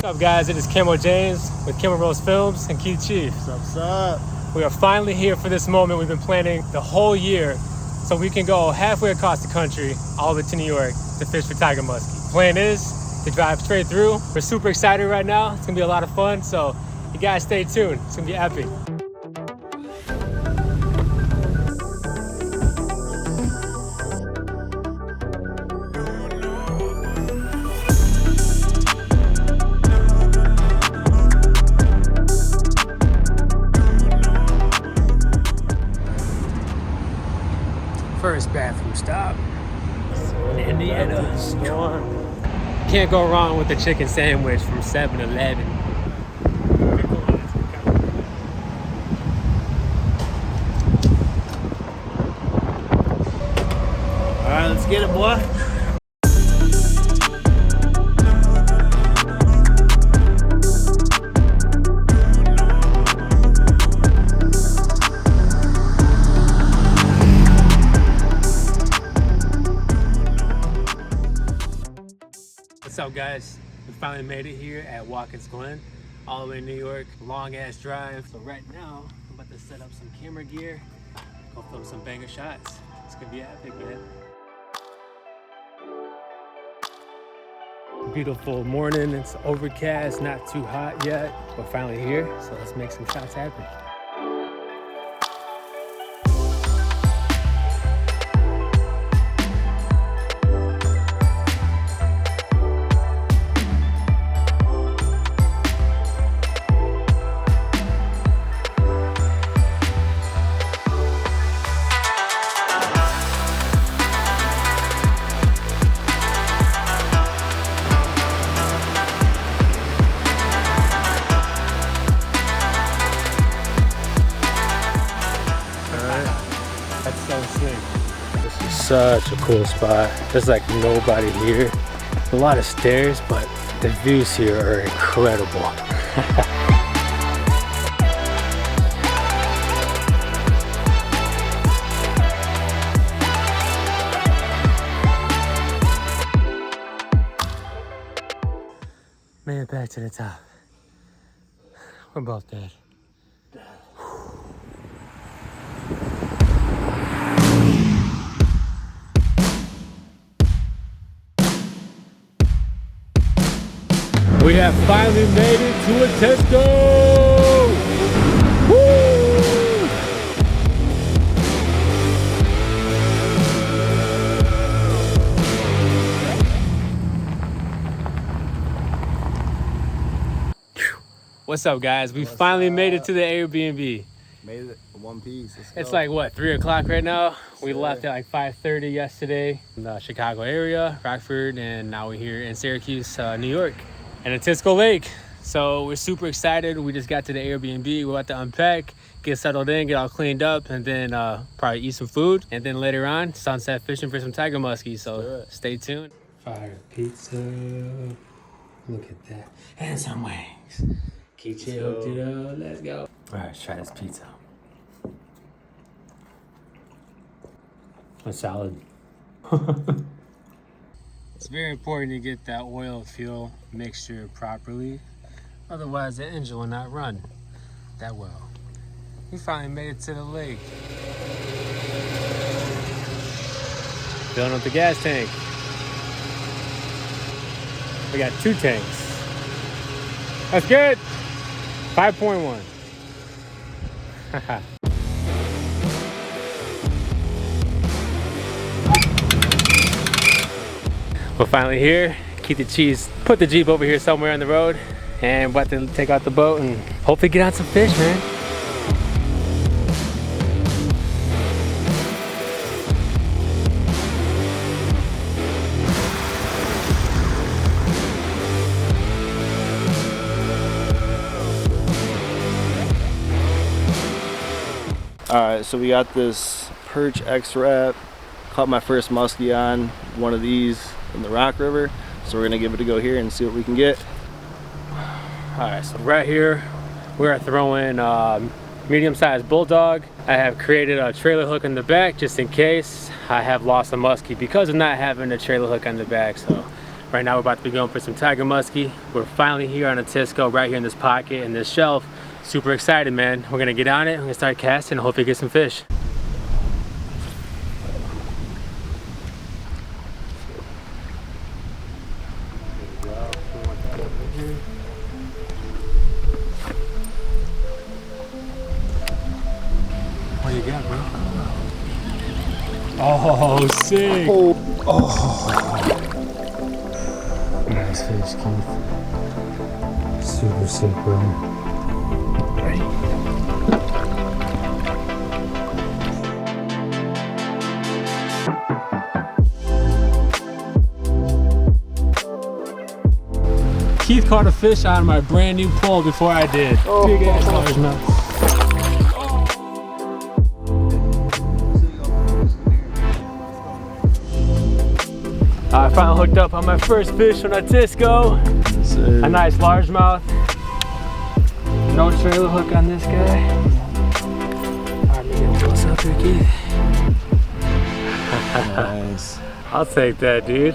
What's up, guys? It is Camo James with Camo Rose Films and Keith Chief. What's up? We are finally here for this moment. We've been planning the whole year so we can go halfway across the country, all the way to New York, to fish for tiger muskie. Plan is to drive straight through. We're super excited right now. It's gonna be a lot of fun, so you guys stay tuned. It's gonna be epic. First bathroom stop in Indiana. Storm. Can't go wrong with the chicken sandwich from 7-Eleven. All right, let's get it, boy. What's up, guys? We finally made it here at Watkins Glen, all the way in New York. Long ass drive. So right now, I'm about to set up some camera gear, go film some banger shots. It's gonna be epic, man. Beautiful morning. It's overcast, not too hot yet. We're finally here, so let's make some shots happen. That's so sick. This is such a cool spot. There's like nobody here. A lot of stairs, but the views here are incredible. Made it back to the top. We're both dead. We have finally made it to Otisco! Woo! What's up, guys? We finally made it to the Airbnb. Made it in one piece. Let's It's go. like, what, 3 o'clock right now? We left at like 5:30 yesterday in the Chicago area, Rockford, and now we're here in Syracuse, New York, and Otisco Lake. So we're super excited. We just got to the Airbnb. We're about to unpack, get settled in, get all cleaned up, and then probably eat some food. And then later on, sunset fishing for some tiger muskie. So stay tuned. Fire pizza. Look at that. And some wings. Keep it hooked it up. Let's go. All right, let's try this pizza. That's solid. It's very important to get that oil fuel mixture properly. Otherwise, the engine will not run that well. We finally made it to the lake. Filling up the gas tank. We got 2 tanks. That's good. 5.1. We're finally here. Keep the cheese. Put the Jeep over here somewhere on the road, and we're about to take out the boat and hopefully get on some fish, man. Alright, so we got this perch X-Wrap. Caught my first muskie on one of these in the Rock River. So we're gonna give it a go here and see what we can get. Alright, so right here we're throwing medium-sized bulldog. I have created a trailer hook in the back just in case I have lost a muskie because of not having a trailer hook on the back. So Right now we're about to be going for some tiger musky. We're finally here on Otisco, right here in this pocket, in this shelf. Super excited, man. We're gonna get on it, we're gonna start casting and hopefully get some fish. What you got, bro? Oh, sick! Nice fish, Keith. Super sick, bro. Ready? Keith caught a fish on my brand new pole before I did. Big ass largemouth. I finally hooked up on my first fish on Otisco. A nice largemouth. No trailer hook on this guy. Alright, let me get close up here, Keith. Nice. I'll take that, dude.